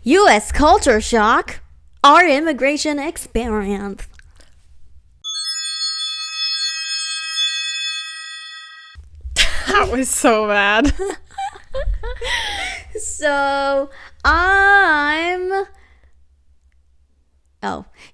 U.S. culture shock, our immigration experience. That was so bad. So,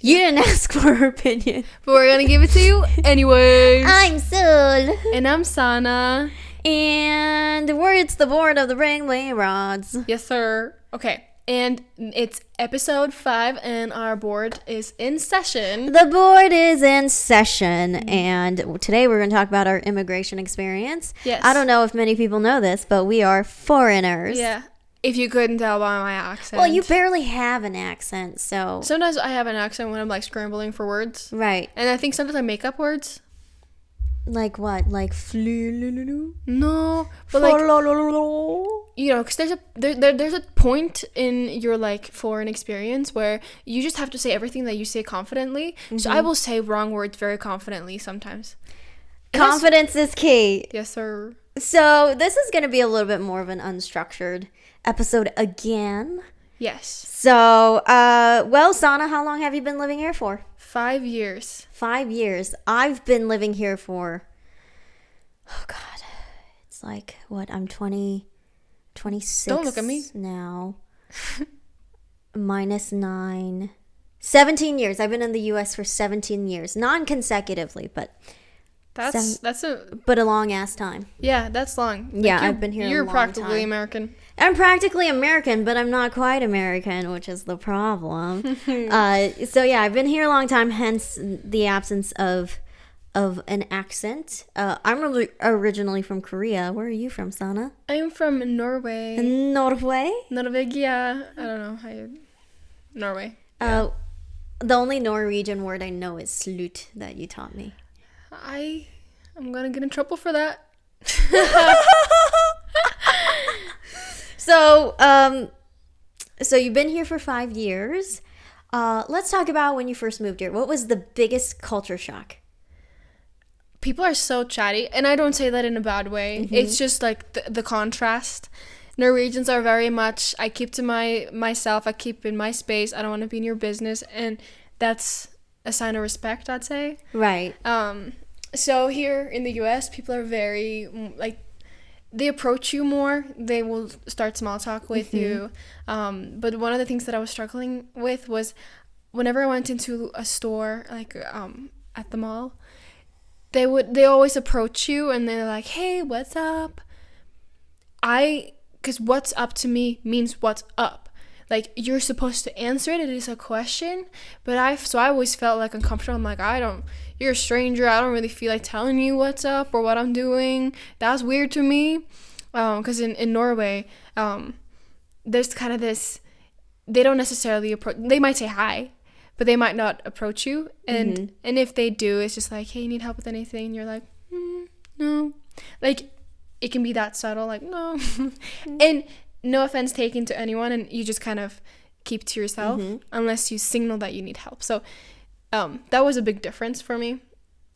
you didn't ask for her opinion. But we're gonna give it to you anyways. I'm Sul. And I'm SANNA. And it's the board of the Bling Bling Broads. Yes, sir. Okay. And it's episode 5 and our board is in session. The board is in session, and today we're going to talk about our immigration experience. Yes. I don't know if many people know this, but we are foreigners. Yeah. If you couldn't tell by my accent. Well, you barely have an accent, so... Sometimes I have an accent when I'm like scrambling for words. Right. And I think sometimes I make up words. Like what? Like... No. But like... You know, because there's a point in your like foreign experience where you just have to say everything that you say confidently. Mm-hmm. So I will say wrong words very confidently sometimes. Confidence is key. Yes, sir. So this is going to be a little bit more of an unstructured episode again. Yes. So, SANNA, how long have you been living here for? 5 years. 5 years. I've been living here for, it's like, what, I'm 26 Don't look at me. now. Minus 9. 17 years. I've been in the U.S. for 17 years. Non-consecutively, but... But a long-ass time. Yeah, that's long. Yeah, I've been here a long time. You're practically American. I'm practically American, but I'm not quite American, which is the problem. So yeah, I've been here a long time, hence the absence of an accent. I'm originally from Korea. Where are you from, SANNA? I'm from Norway. Norway? Norvegia. I don't know how you... Norway. Yeah. The only Norwegian word I know is slut that you taught me. I'm gonna get in trouble for that. So you've been here for 5 years. Let's talk about when you first moved here. What was the biggest culture shock? People are so chatty, and I don't say that in a bad way. Mm-hmm. It's just like the contrast. Norwegians are very much, I keep to myself, I keep in my space, I don't want to be in your business, and that's a sign of respect, I'd say. Right. So here in the US, people are very, like, they approach you more. They will start small talk with you. But one of the things that I was struggling with was whenever I went into a store, like at the mall, they always approach you and they're like, hey, what's up? Because what's up to me means what's up. Like, you're supposed to answer it. It is a question. But I always felt like uncomfortable. I'm like, you're a stranger. I don't really feel like telling you what's up or what I'm doing. That's weird to me. Because in Norway, there's kind of this, they don't necessarily approach, they might say hi, but they might not approach you. And if they do, it's just like, hey, you need help with anything? And you're like, no. Like, it can be that subtle, like, no. And no offense taken to anyone, and you just kind of keep to yourself unless you signal that you need help. So that was a big difference for me.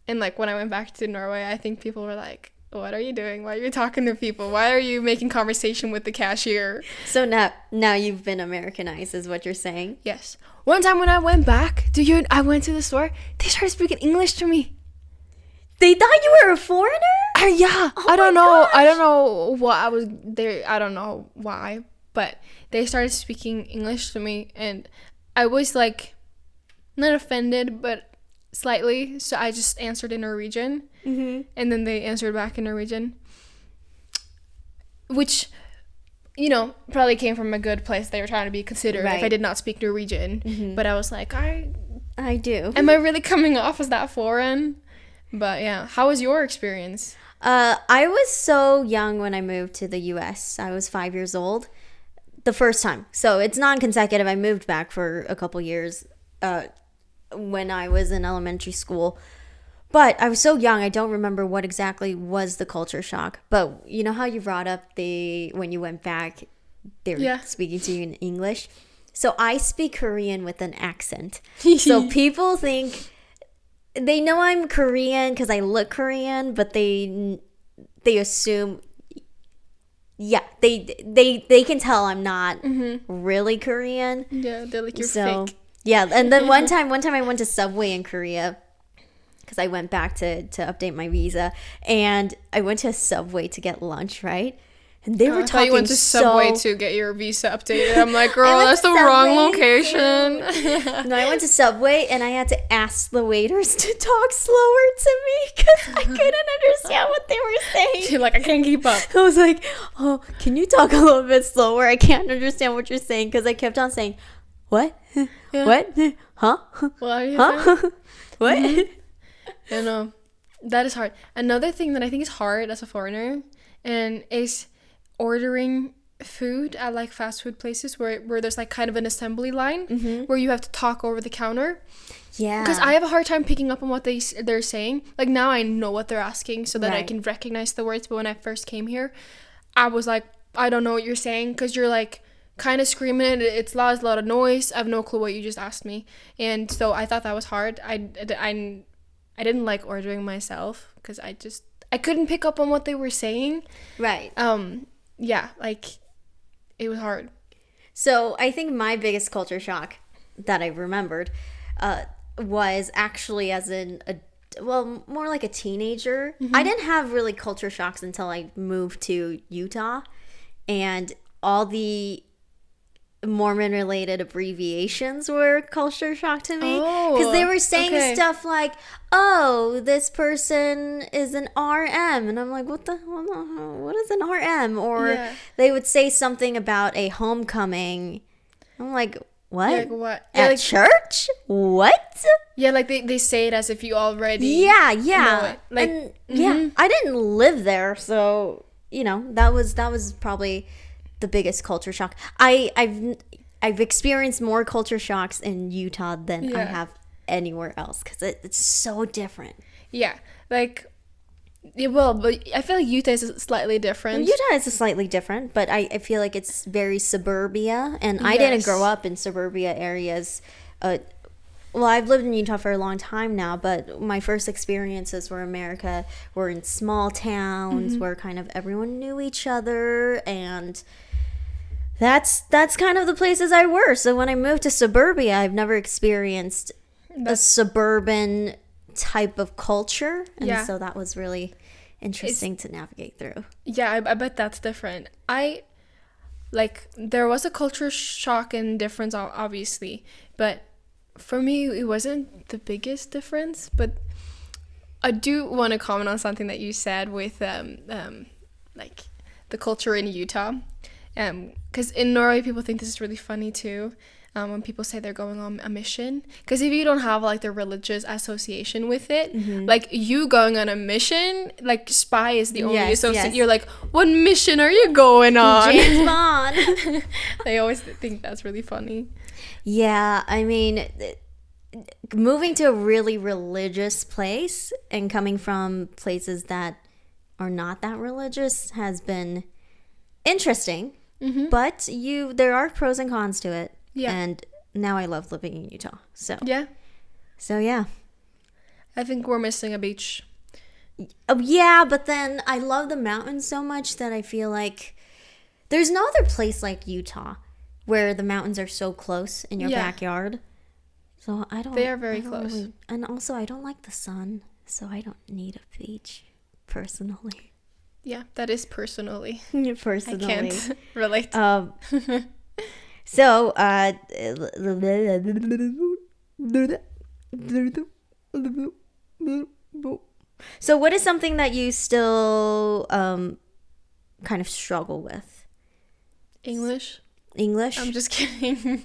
And like when I went back to Norway, I think people were like, what are you doing? Why are you talking to people? Why are you making conversation with the cashier? So now you've been Americanized is what you're saying? Yes. One time when I went back, I went to the store, they started speaking English to me. They thought you were a foreigner? Yeah. Oh I don't know. gosh. I don't know what I was there. I don't know why, but they started speaking English to me, and I was like, not offended, but slightly. So I just answered in Norwegian, and then they answered back in Norwegian, which, you know, probably came from a good place. They were trying to be considerate if I did not speak Norwegian, but I was like, I do. Am I really coming off as that foreign? But yeah, how was your experience? I was so young when I moved to the U.S. I was 5 years old the first time. So it's non-consecutive. I moved back for a couple years when I was in elementary school. But I was so young, I don't remember what exactly was the culture shock. But you know how you brought up when you went back, they were speaking to you in English? So I speak Korean with an accent. So people think... They know I'm Korean because I look Korean, but they assume yeah, they can tell I'm not really Korean. Yeah, they're like, you're So fake. yeah, and then one time I went to Subway in Korea because I went back to update my visa, and I went to a Subway to get lunch, right? And they were I thought talking you went to Subway to get your visa updated. I'm like, girl, that's the wrong location. No, I went to Subway and I had to ask the waiters to talk slower to me because I couldn't understand what they were saying. You're like, I can't keep up. I was like, oh, can you talk a little bit slower? I can't understand what you're saying because I kept on saying, what? Yeah. What? Huh? What are you saying? Huh? What? You know, that is hard. Another thing that I think is hard as a foreigner and is ordering food at like fast food places where there's like kind of an assembly line where you have to talk over the counter. Yeah. Because I have a hard time picking up on what they're saying. Like now I know what they're asking so that I can recognize the words. But when I first came here, I was like, I don't know what you're saying because you're like kind of screaming. It's loud, it's a lot of noise. I have no clue what you just asked me. And so I thought that was hard. I didn't like ordering myself because I couldn't pick up on what they were saying. Right. Yeah, like it was hard. So I think my biggest culture shock that I remembered was actually as more like a teenager. I didn't have really culture shocks until I moved to Utah, and all the Mormon related abbreviations were culture shock to me because they were saying stuff like, oh, this person is an RM, and I'm like, what is an RM? Or they would say something about a homecoming. I'm like, what? Like what? At church? What? Yeah, like they say it as if you already know it. Like, and I didn't live there, so that was probably the biggest culture shock. I've experienced more culture shocks in Utah than I have anywhere else because it's so different. Yeah, like but I feel like Utah is slightly different. Utah is slightly different, but I feel like it's very suburbia, and I didn't grow up in suburbia areas. Well, I've lived in Utah for a long time now, but my first experiences were in small towns where kind of everyone knew each other, and that's kind of the places I were. So when I moved to suburbia, I've never experienced a suburban type of culture, and so that was really interesting to navigate through. Yeah, I bet that's different. There was a culture shock and difference, obviously, but for me, it wasn't the biggest difference. But I do want to comment on something that you said with like the culture in Utah, because in Norway people think this is really funny too. When people say they're going on a mission, because if you don't have like the religious association with it, like you going on a mission, like spy is the only association. You're like, what mission are you going on? James Bond. They always think that's really funny. Yeah, I mean, moving to a really religious place and coming from places that are not that religious has been interesting, but there are pros and cons to it. Yeah. And now I love living in Utah. So yeah. I think we're missing a beach. Yeah, but then I love the mountains so much that I feel like there's no other place like Utah where the mountains are so close in your backyard. So They are very close. Really, and also I don't like the sun, so I don't need a beach personally. Yeah, that is personally. Personally. I can't relate. So, so what is something that you still kind of struggle with? English. I'm just kidding.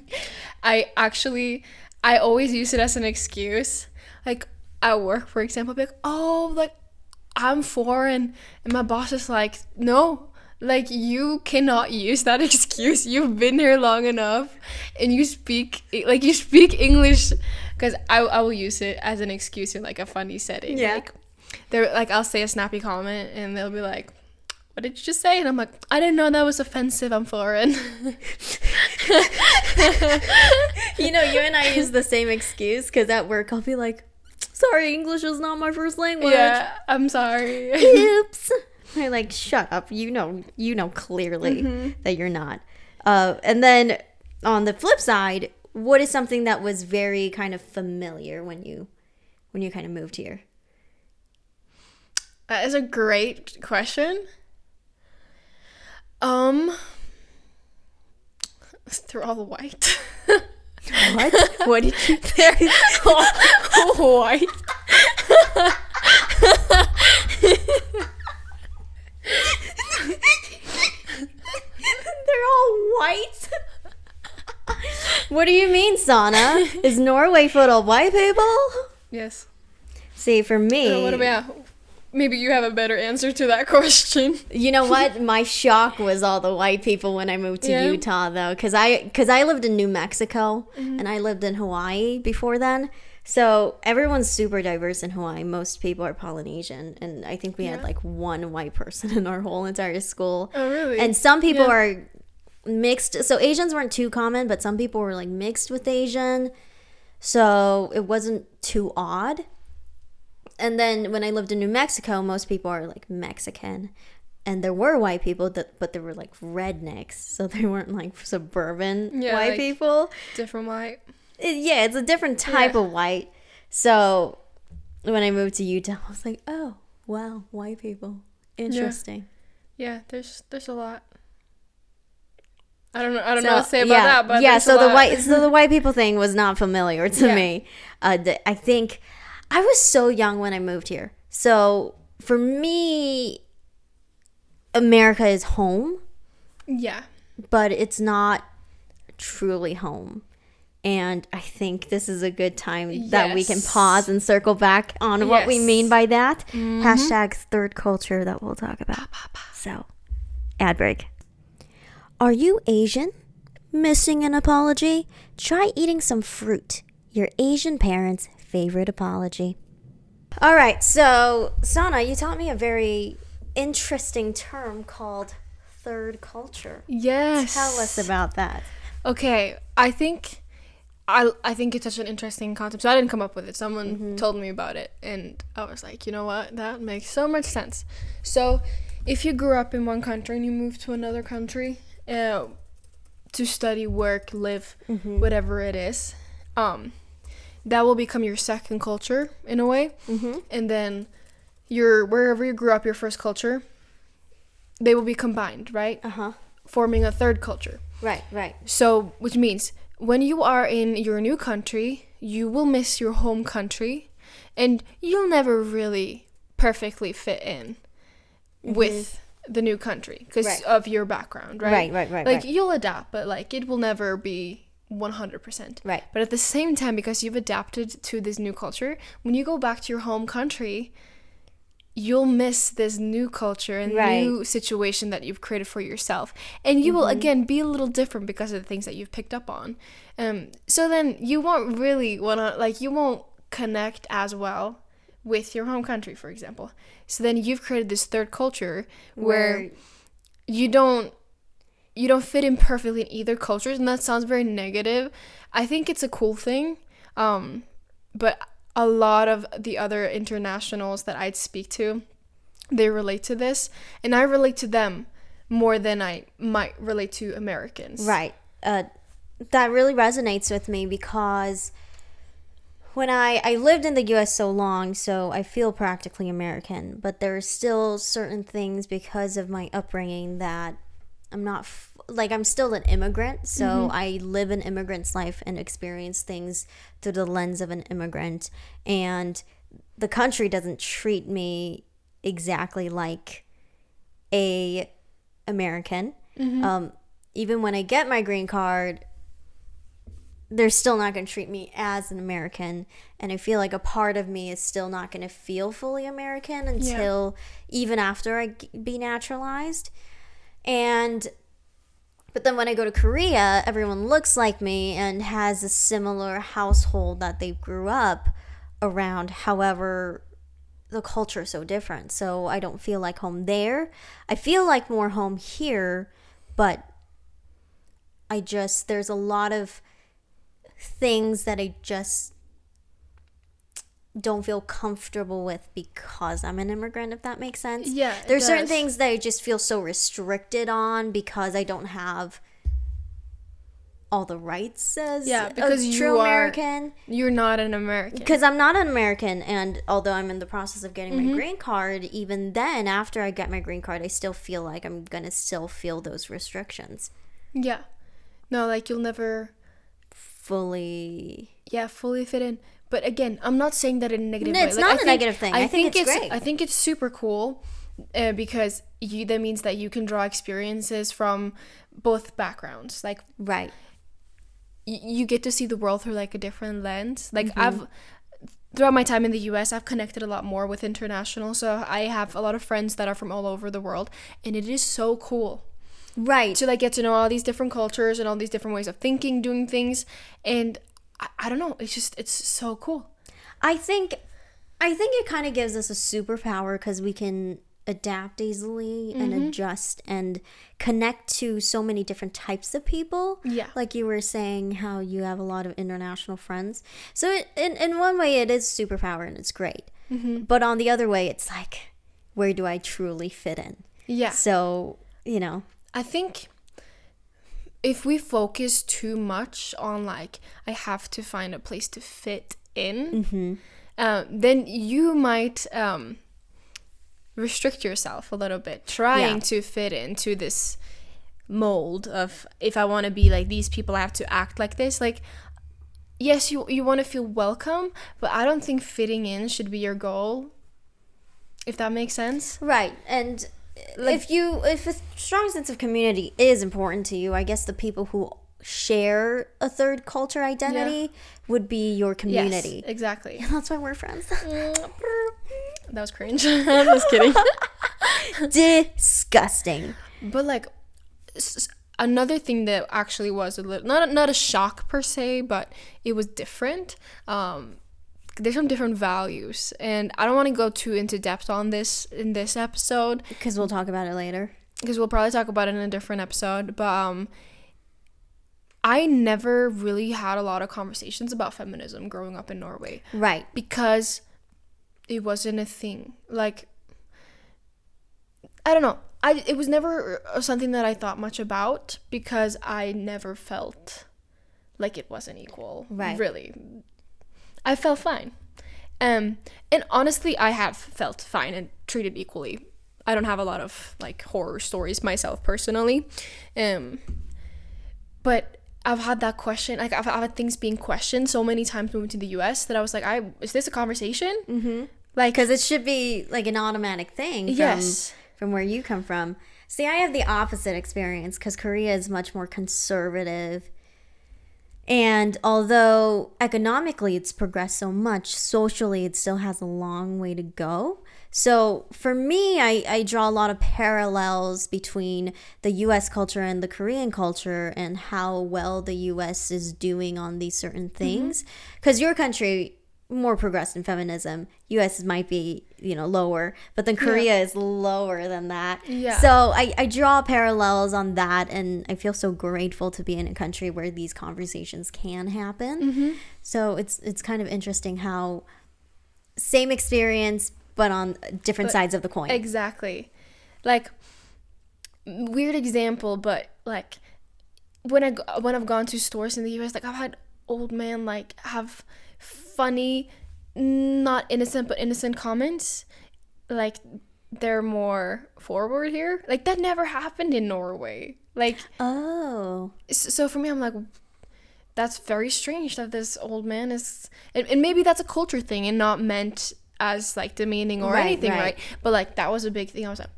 I always use it as an excuse. Like at work, for example, I'll be like, oh, like I'm foreign, and my boss is like, no. Like, you cannot use that excuse. You've been here long enough, and you speak English. Because I will use it as an excuse in, like, a funny setting. Yeah. I'll say a snappy comment, and they'll be like, what did you just say? And I'm like, I didn't know that was offensive. I'm foreign. You and I use the same excuse, because at work, I'll be like, sorry, English is not my first language. Yeah, I'm sorry. Oops. I'm like, shut up. You know clearly that you're not. And then on the flip side, what is something that was very kind of familiar when you kind of moved here? That is a great question. They're all white. What? What did you They're all white. They're all white? What do you mean, Sanna? Is Norway full of white people? Yes. See, for me... What about... Maybe you have a better answer to that question. You know what? My shock was all the white people when I moved to Utah, though. Because I lived in New Mexico, and I lived in Hawaii before then. So everyone's super diverse in Hawaii. Most people are Polynesian. And I think we had like one white person in our whole entire school. Oh, really? And some people are mixed. So Asians weren't too common, but some people were like mixed with Asian. So it wasn't too odd. And then when I lived in New Mexico, most people are like Mexican. And there were white people, but they were like rednecks. So they weren't like suburban white like people. Different white. It's a different type of white. So when I moved to Utah, I was like, oh, wow, white people. Interesting. Yeah, there's a lot. I don't know what to say about that, but so the white people thing was not familiar to me. I think I was so young when I moved here. So for me, America is home. Yeah. But it's not truly home. And I think this is a good time that we can pause and circle back on what we mean by that. Hashtag third culture that we'll talk about. So, ad break. Are you Asian? Missing an apology? Try eating some fruit. Your Asian parents' favorite apology. All right, so Sanna, you taught me a very interesting term called third culture. Yes. Tell us about that. Okay, I think it's such an interesting concept. So I didn't come up with it. Someone told me about it, and I was like, you know what? That makes so much sense. So if you grew up in one country and you move to another country to study, work, live, whatever it is, that will become your second culture in a way. And then wherever you grew up, your first culture, they will be combined, right? Forming a third culture. Right. So, which means when you are in your new country, you will miss your home country, and you'll never really perfectly fit in with the new country because of your background, right? Right. Like, you'll adapt, but like it will never be 100%. Right. But at the same time, because you've adapted to this new culture, when you go back to your home country, you'll miss this new culture and new situation that you've created for yourself. And you will, again, be a little different because of the things that you've picked up on. So then you won't really want to, like, you won't connect as well with your home country, for example. So then you've created this third culture where you don't fit in perfectly in either cultures. And that sounds very negative. I think it's a cool thing. But a lot of the other internationals that I'd speak to, they relate to this, and I relate to them more than I might relate to Americans. Right. That really resonates with me because when I lived in the U.S. so long, so I feel practically American, but there are still certain things because of my upbringing that I'm not... I'm still an immigrant, so I live an immigrant's life and experience things through the lens of an immigrant. And the country doesn't treat me exactly like a American. Even when I get my green card, they're still not going to treat me as an American. And I feel like a part of me is still not going to feel fully American until even after I be naturalized. But then when I go to Korea, everyone looks like me and has a similar household that they grew up around. However, the culture is so different. So I don't feel like home there. I feel like more home here, but there's a lot of things that don't feel comfortable with because I'm an immigrant, if that makes sense. Yeah, There's certain things that I just feel so restricted on because I don't have all the rights as because a true American. You're not an American. Because I'm not an American, and although I'm in the process of getting my green card, even then, after I get my green card, I still feel like I'm gonna still feel those restrictions. Yeah. No, like you'll never fully fit in. But again, I'm not saying that in a negative way. It's not a negative thing. I think it's great. I think it's super cool because that means that you can draw experiences from both backgrounds. Like, right. You get to see the world through like a different lens. Like throughout my time in the US, I've connected a lot more with international. So I have a lot of friends that are from all over the world, and it is so cool. Right. To like get to know all these different cultures and all these different ways of thinking, doing things. And I don't know, it's so cool. I think it kind of gives us a superpower because we can adapt easily and adjust and connect to so many different types of people. Yeah. Like you were saying, how you have a lot of international friends. So in one way, it is superpower and it's great. But on the other way, it's like, where do I truly fit in? Yeah. So, I think if we focus too much on like, I have to find a place to fit in, then you might restrict yourself a little bit, trying to fit into this mold of, if I want to be like these people, I have to act like this. Like, yes, you want to feel welcome, but I don't think fitting in should be your goal, if that makes sense. Right. And like, if a strong sense of community is important to you, I guess the people who share a third culture identity would be your community. Yes, exactly. And that's why we're friends. That was cringe. I'm just kidding. Disgusting. But like, another thing that actually was a little not a shock per se, but it was different. There's some different values, and I don't want to go too into depth on this in this episode because we'll talk about it later, because we'll probably talk about it in a different episode. But I never really had a lot of conversations about feminism growing up in Norway, right? Because it wasn't a thing. Like, I don't know, it was never something that I thought much about because I never felt like it wasn't equal. Right. Really, I felt fine. And honestly, I have felt fine and treated equally. I don't have a lot of like horror stories myself personally. But I've had that question, like I've had things being questioned so many times moving to the US that I was like, is this a conversation? Like, because it should be like an automatic thing from where you come from. See, I have the opposite experience because Korea is much more conservative. And although economically it's progressed so much, socially it still has a long way to go. So for me, I draw a lot of parallels between the US culture and the Korean culture and how well the US is doing on these certain things. Because your country, more progressed in feminism, US might be, lower, but then Korea is lower than that. Yeah. So I draw parallels on that, and I feel so grateful to be in a country where these conversations can happen. So it's kind of interesting how same experience but on different sides of the coin. Exactly. Like, weird example, but like when I've gone to stores in the US, like I've had old men like have funny, not innocent but innocent comments. Like, they're more forward here. Like, that never happened in Norway. Like, so for me, I'm like, that's very strange that this old man is, and maybe that's a culture thing and not meant as like demeaning or anything, right? But like, that was a big thing. I was like,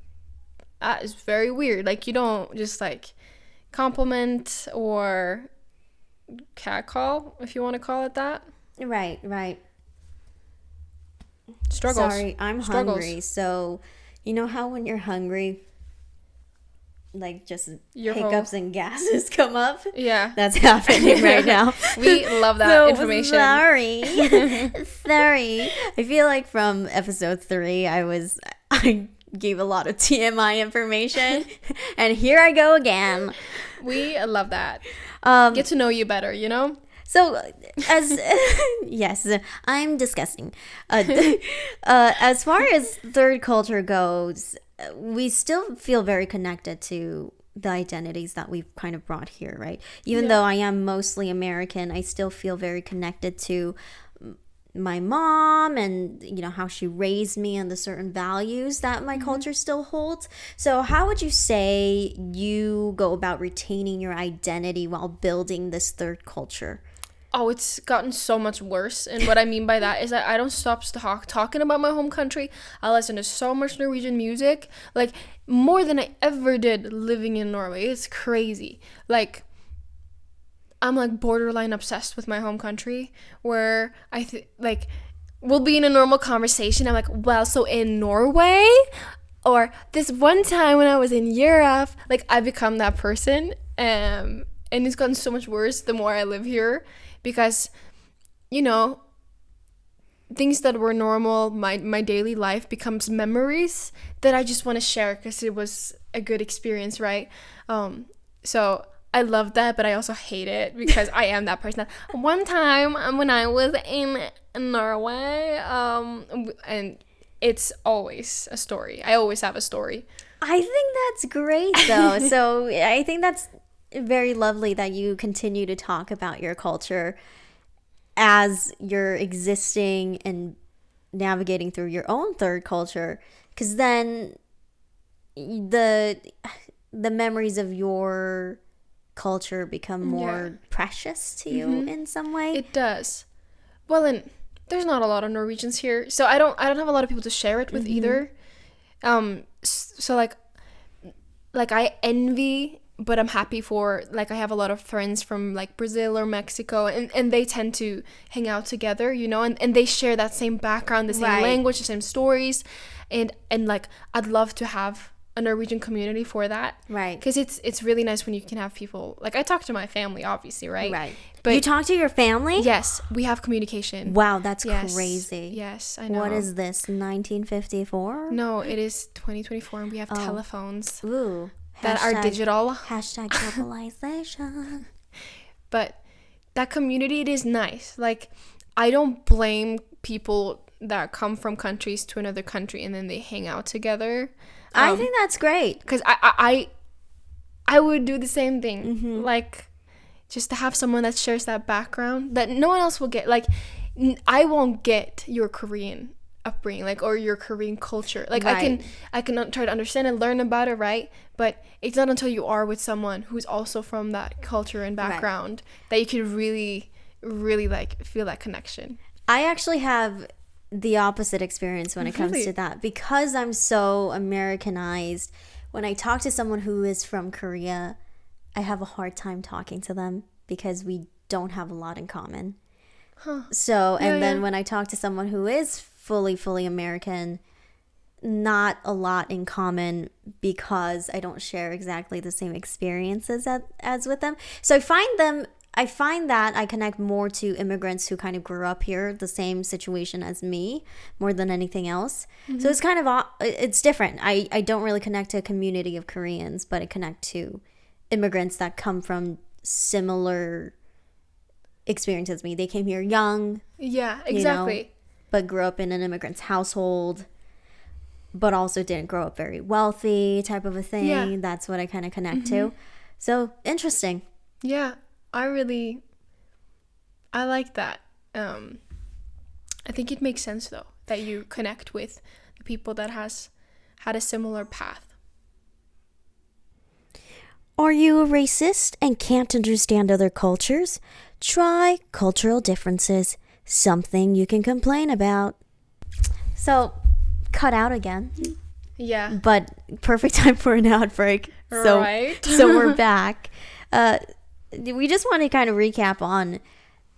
that is very weird. Like, you don't just like compliment or catcall, if you want to call it that. Right. Struggles. Sorry, I'm hungry. So, you know how when you're hungry, like just hiccups and gases come up? Yeah. That's happening right now. We love that information. Sorry. I feel like from episode 3, I gave a lot of TMI information, and here I go again. We love that. Get to know you better, So, as yes, I'm disgusting. As far as third culture goes, we still feel very connected to the identities that we've kind of brought here, right? Even though I am mostly American, I still feel very connected to my mom and how she raised me and the certain values that my culture still holds. So how would you say you go about retaining your identity while building this third culture? Oh, it's gotten so much worse. And what I mean by that is that I don't stop talking about my home country. I listen to so much Norwegian music, like more than I ever did living in Norway. It's crazy. Like, I'm like borderline obsessed with my home country, where we'll be in a normal conversation. I'm like, well, so in Norway, or this one time when I was in Europe, like I become that person. And it's gotten so much worse the more I live here, because, things that were normal, my daily life becomes memories that I just want to share because it was a good experience, right? So I love that, but I also hate it because I am that person. One time when I was in Norway, and it's always a story. I always have a story. I think that's great, though. So I think that's very lovely that you continue to talk about your culture as you're existing and navigating through your own third culture, because then the memories of your culture become more precious to you in some way. It does. Well, and there's not a lot of Norwegians here, so I don't have a lot of people to share it with either. So like I envy, but I'm happy for, like, I have a lot of friends from like Brazil or Mexico, and they tend to hang out together, and they share that same background, the same language, the same stories, and like I'd love to have a Norwegian community for that, right? Because it's really nice when you can have people, like, I talk to my family, obviously, right? But you talk to your family? Yes, we have communication. Wow, that's crazy. Yes, I know. What is this, 1954? No, it is 2024, and we have telephones. Ooh. That are digital. Hashtag globalization. But that community, it is nice. Like, I don't blame people that come from countries to another country and then they hang out together. I think that's great. Because I would do the same thing. Like, just to have someone that shares that background that no one else will get. Like, I won't get your Korean upbringing, like, or your Korean culture. Like, I can try to understand and learn about it, right? But it's not until you are with someone who's also from that culture and background that you can really, really, like, feel that connection. I actually have the opposite experience when it comes to that, because I'm so Americanized. When I talk to someone who is from Korea, I have a hard time talking to them because we don't have a lot in common. So, and then when I talk to someone who is fully American, not a lot in common because I don't share exactly the same experiences as with them. So I find that I connect more to immigrants who kind of grew up here, the same situation as me, more than anything else. So it's kind of, it's different. I don't really connect to a community of Koreans, but I connect to immigrants that come from similar experiences as me. They came here young. Yeah, exactly. But grew up in an immigrant's household, but also didn't grow up very wealthy, type of a thing. Yeah. That's what I kind of connect to. So, interesting. Yeah, I like that. I think it makes sense, though, that you connect with the people that has had a similar path. Are you a racist and can't understand other cultures? Try cultural differences. Something you can complain about. So, cut out again. Yeah. But perfect time for an ad break. Right. So we're back. We just want to kind of recap on,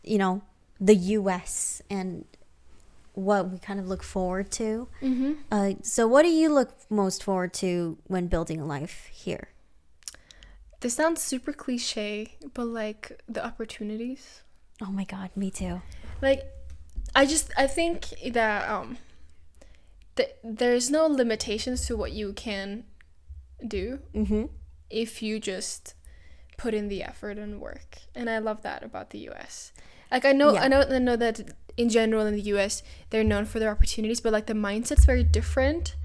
the U.S. and what we kind of look forward to. So what do you look most forward to when building a life here? This sounds super cliche, but like the opportunities. Oh my God, me too. Like, I think that there's no limitations to what you can do if you just put in the effort and work. And I love that about the US. Like I know that in general in the US they're known for their opportunities, but like the mindset's very different.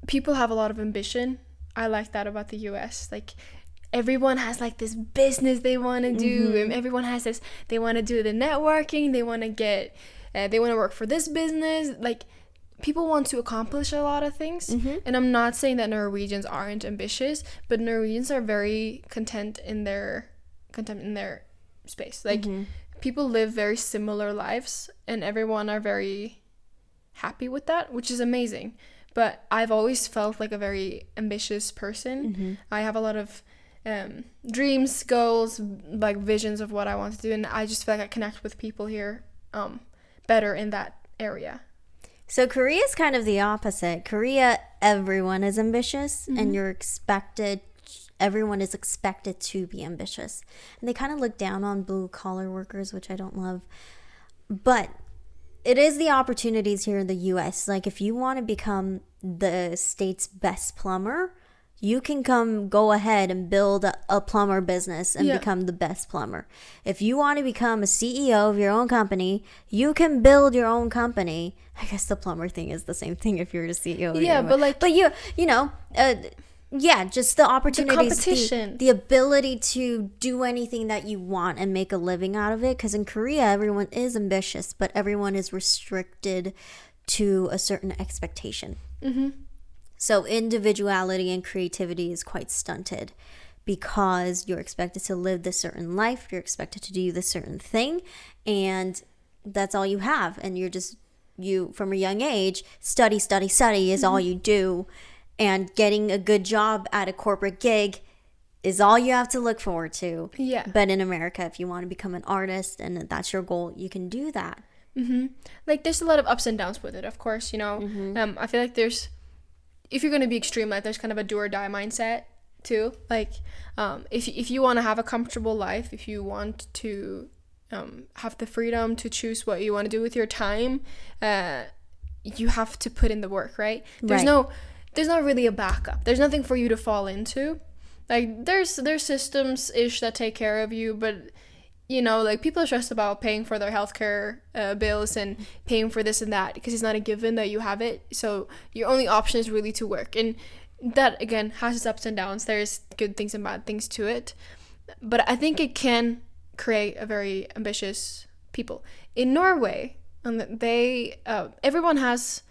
People have a lot of ambition. I like that about the US. Like everyone has like this business they want to do, and everyone has this, they want to do the networking, they want to work for this business. Like people want to accomplish a lot of things. And I'm not saying that Norwegians aren't ambitious, but Norwegians are very content in their space. Like people live very similar lives, and everyone are very happy with that, which is amazing. But I've always felt like a very ambitious person. I have a lot of dreams, goals, like visions of what I want to do, and I just feel like I connect with people here better in that area. So Korea is kind of the opposite. Korea, everyone is ambitious, and everyone is expected to be ambitious. And they kind of look down on blue collar workers, which I don't love. But it is the opportunities here in the US. Like if you want to become the state's best plumber, you can go ahead and build a plumber business and become the best plumber. If you want to become a CEO of your own company, you can build your own company. I guess the plumber thing is the same thing if you're a CEO. Just the opportunities, the competition, the ability to do anything that you want and make a living out of it. Because in Korea, everyone is ambitious, but everyone is restricted to a certain expectation. So individuality and creativity is quite stunted because you're expected to live this certain life, you're expected to do this certain thing, and that's all you have. And you from a young age, study is all you do. And getting a good job at a corporate gig is all you have to look forward to. Yeah. But in America, if you want to become an artist and that's your goal, you can do that. Like there's a lot of ups and downs with it, of course, you know. I feel like if you're going to be extreme, like there's kind of a do or die mindset too. Like if you want to have a comfortable life, if you want to have the freedom to choose what you want to do with your time, you have to put in the work, right? There's not really a backup. There's nothing for you to fall into. Like there's systems ish that take care of you, but you know, like people are stressed about paying for their healthcare bills and paying for this and that because it's not a given that you have it. So your only option is really to work, and that again has its ups and downs. There's good things and bad things to it, but I think it can create a very ambitious people. In Norway, everyone has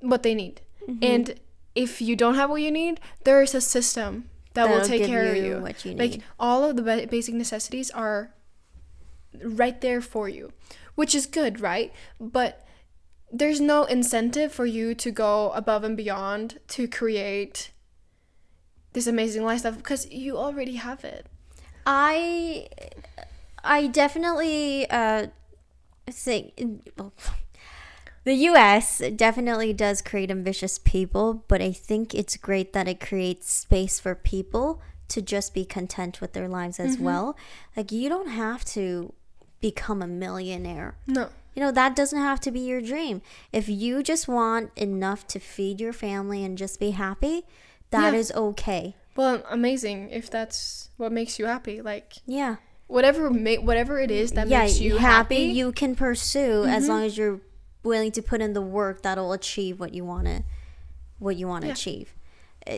what they need, and if you don't have what you need, there is a system that will take care of you. What you need. Like all of the basic necessities are right there for you, which is good, right? But there's no incentive for you to go above and beyond to create this amazing lifestyle because you already have it. I definitely think the US definitely does create ambitious people, but I think it's great that it creates space for people to just be content with their lives as well. Like you don't have to become a millionaire. No. You know, that doesn't have to be your dream. If you just want enough to feed your family and just be happy, that is okay. Well, amazing if that's what makes you happy. Like whatever it is that makes you happy, you can pursue as long as you're willing to put in the work that'll achieve what you want to achieve.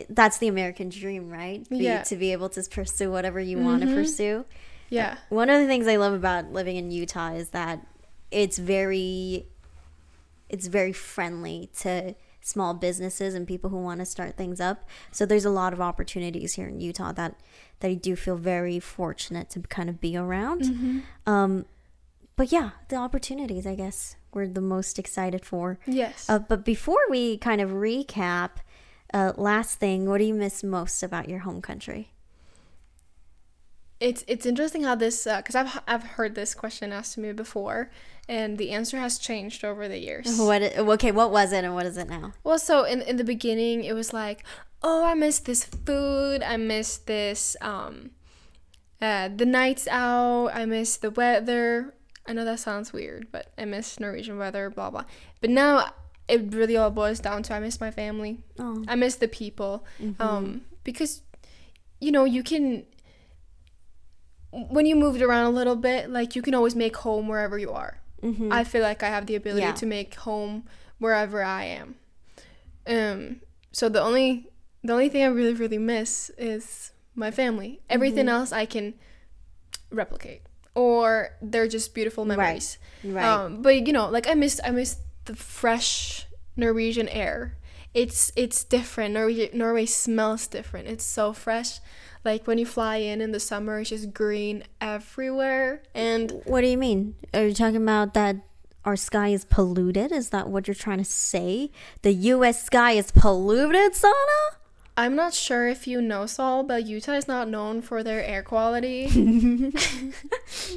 That's the American dream, right? To be able to pursue whatever you want to pursue. Yeah. One of the things I love about living in Utah is that it's very friendly to small businesses and people who want to start things up. So there's a lot of opportunities here in Utah that I do feel very fortunate to kind of be around. But yeah, the opportunities, I guess, we're the most excited for. Yes. But before we kind of recap, last thing, what do you miss most about your home country? It's interesting how this because I've heard this question asked to me before, and the answer has changed over the years. What was it and what is it now? Well, so in the beginning it was like, oh, I miss this food, I miss this the nights out, I miss the weather. I know that sounds weird, but I miss Norwegian weather, blah blah. But now it really all boils down to I miss my family. I miss the people. Because you know, you can when you moved around a little bit, like, you can always make home wherever you are. I feel like I have the ability to make home wherever I am. So the only thing I really, really miss is my family. Everything else I can replicate, or they're just beautiful memories. Right. But you know, like, I miss the fresh Norwegian air. It's different. Norway smells different. It's so fresh. Like, when you fly in the summer, it's just green everywhere. And What do you mean? Are you talking about that our sky is polluted? Is that what you're trying to say? The U.S. sky is polluted, Sanna? I'm not sure if you know, Saul, but Utah is not known for their air quality.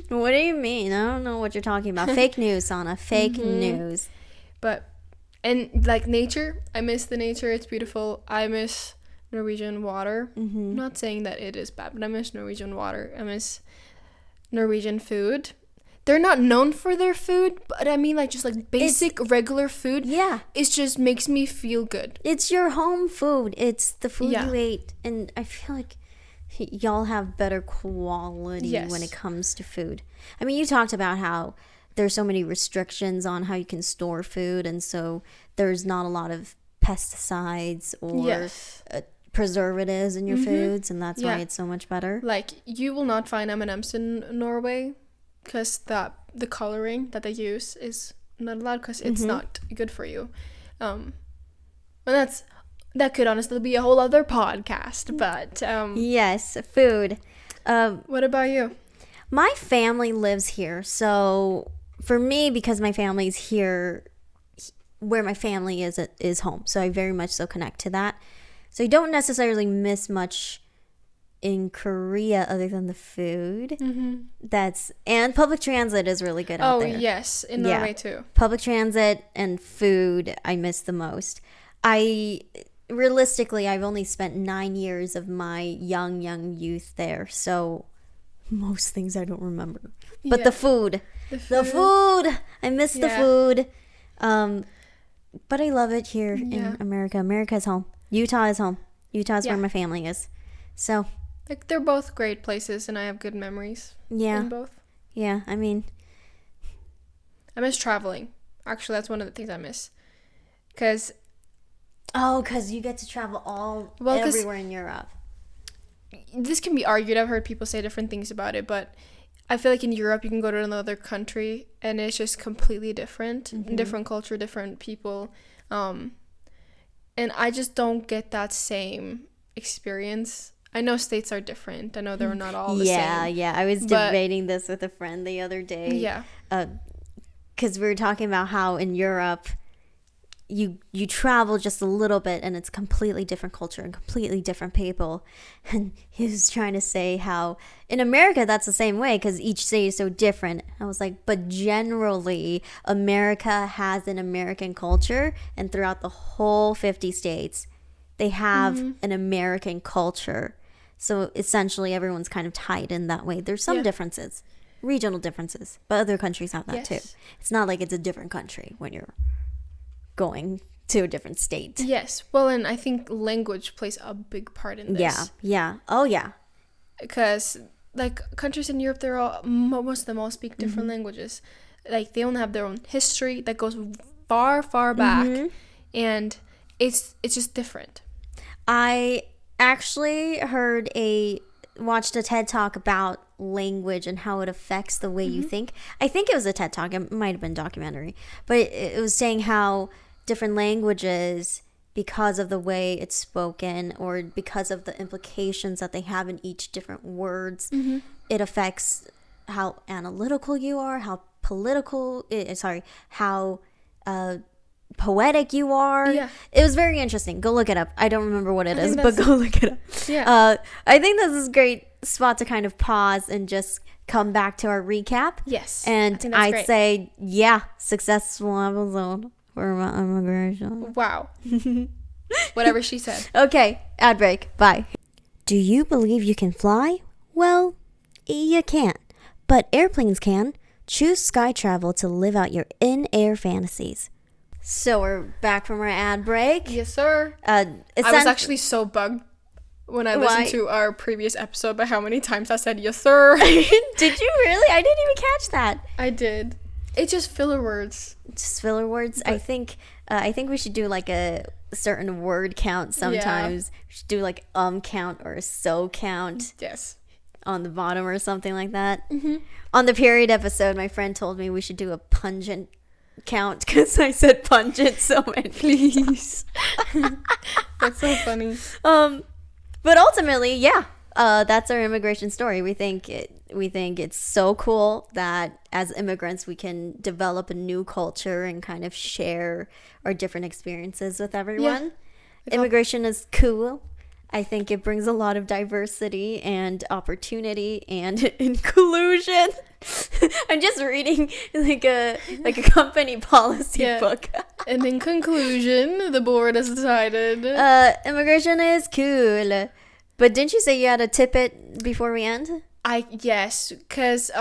What do you mean? I don't know what you're talking about. Fake news, Sanna. Fake news. But, and like, nature, I miss the nature. It's beautiful. I miss Norwegian water. I'm not saying that it is bad, but I miss Norwegian water. I miss Norwegian food. They're not known for their food, but I mean, like, just like basic regular food. Yeah. It just makes me feel good. It's your home food. It's the food Yeah. you ate. And I feel like y'all have better quality when it comes to food. I mean, you talked about how there's so many restrictions on how you can store food. And so there's not a lot of pesticides or preservatives in your foods. And that's why it's so much better. Like, you will not find M&Ms in Norway, because the coloring that they use is not allowed, because it's not good for you. And that could honestly be a whole other podcast. But yes, food. What about you? My family lives here, so for me, because my family's here, where my family is home, so I very much so connect to that. So I don't necessarily miss much in Korea other than the food. And public transit is really good out there. Oh, yes, in Norway too. Public transit and food I miss the most. Realistically, I've only spent 9 years of my young youth there, so most things I don't remember. But the food. I miss the food. But I love it here in America. America is home. Utah is home. Utah is where my family is. So, like, they're both great places, and I have good memories in both. Yeah, I mean, I miss traveling. Actually, that's one of the things I miss. Because you get to travel everywhere in Europe. This can be argued. I've heard people say different things about it, but I feel like in Europe you can go to another country and it's just completely different. Different culture, different people. And I just don't get that same experience. I know states are different. I know they're not all the same. Yeah. I was debating this with a friend the other day. Yeah. Because we were talking about how in Europe you travel just a little bit and it's completely different culture and completely different people. And he was trying to say how in America that's the same way because each state is so different. I was like, but generally America has an American culture, and throughout the whole 50 states they have an American culture. So essentially everyone's kind of tied in that way. There's some differences, regional differences, but other countries have that too. It's not like it's a different country when you're going to a different state. Yes. Well, and I think language plays a big part in this. Yeah. Oh, yeah. Because, like, countries in Europe, they're all, most of them all speak different languages. Like, they only have their own history that goes far, far back. And it's just different. I actually watched a TED Talk about language and how it affects the way you think. I think it was a TED Talk. It might have been a documentary. But it was saying how different languages, because of the way it's spoken or because of the implications that they have in each different words, it affects how analytical you are, how how poetic you are. Yeah. It was very interesting. Go look it up. I don't remember what it is, but go look it up. Yeah. I think this is a great spot to kind of pause and just come back to our recap. Yes. And I'd say, successful episode for my immigration. Wow. Whatever she said. Okay, ad break. Bye. Do you believe you can fly? Well, you can't. But airplanes can. Choose Sky Travel to live out your in-air fantasies. So we're back from our ad break. Yes, sir. I I was actually so bugged when I Why? listened to our previous episode by how many times I said yes sir. Did you really? I didn't even catch that. I did. It's just filler words. Just filler words. But- I think we should do like a certain word count sometimes. We should do like count or a so count Yes. on the bottom or something like that. On the period episode, my friend told me we should do a pungent count because I said pungent so many. Please. That's so funny. But ultimately, yeah, that's our immigration story. We think it's so cool that as immigrants we can develop a new culture and kind of share our different experiences with everyone. Immigration is cool. I think it brings a lot of diversity and opportunity and inclusion. I'm just reading like a company policy book. And in conclusion, the board has decided. Immigration is cool. But didn't you say you had to tip it before we end? Yes, because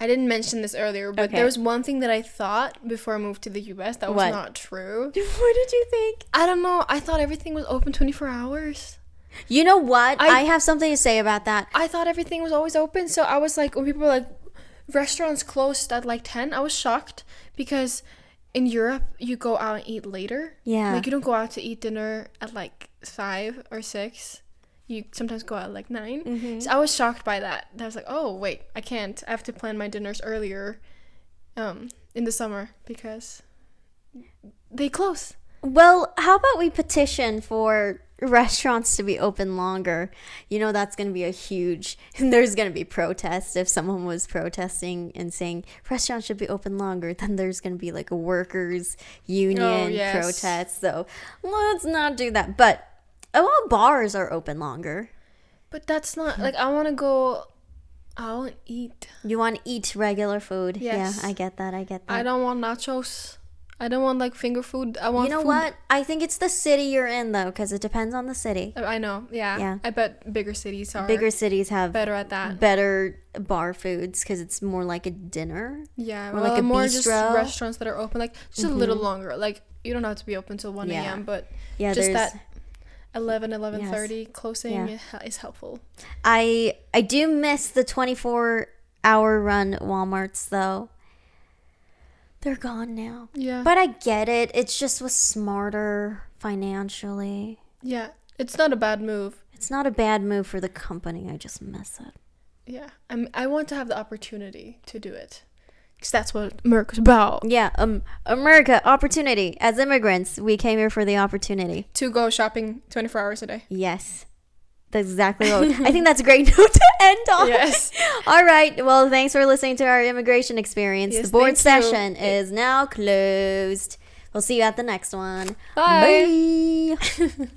I didn't mention this earlier, but there was one thing that I thought before I moved to the US that was not true. What did you think? I don't know. I thought everything was open 24 hours. You know what? I have something to say about that. I thought everything was always open, so I was like, when people were like, restaurants closed at like 10, I was shocked because in Europe, you go out and eat later. Yeah. Like, you don't go out to eat dinner at like 5 or 6. You sometimes go out at like 9. So I was shocked by that. I was like, oh, wait, I can't. I have to plan my dinners earlier in the summer because they close. Well, how about we petition for restaurants to be open longer? You know, that's going to be there's going to be protests. If someone was protesting and saying restaurants should be open longer, then there's going to be like a workers union protest. So let's not do that. But bars are open longer. But that's not, like, I want to go out and eat. You want to eat regular food. Yes. Yeah, I get that. I don't want nachos. I don't want, like, finger food. I want You know food. what? I think it's the city you're in, though, because it depends on the city. I know, yeah. I bet bigger cities have better at that. Better bar foods because it's more like a dinner. Yeah, or like a more bistro. Just restaurants that are open, like, just a little longer. Like, you don't have to be open till 1 a.m., but just that 11:30 closing is helpful. I do miss the 24-hour run Walmarts, though. They're gone now. Yeah. But I get it. It's just was smarter financially. Yeah. It's not a bad move. It's not a bad move for the company. I just miss it. Yeah. I want to have the opportunity to do it. Because that's what America's about. Yeah. America, opportunity. As immigrants, we came here for the opportunity. To go shopping 24 hours a day. Yes. That's exactly what I think that's a great note to end on. Yes. All right. Well, thanks for listening to our immigration experience. Yes, the board thank you. session is now closed. We'll see you at the next one. Bye. Bye.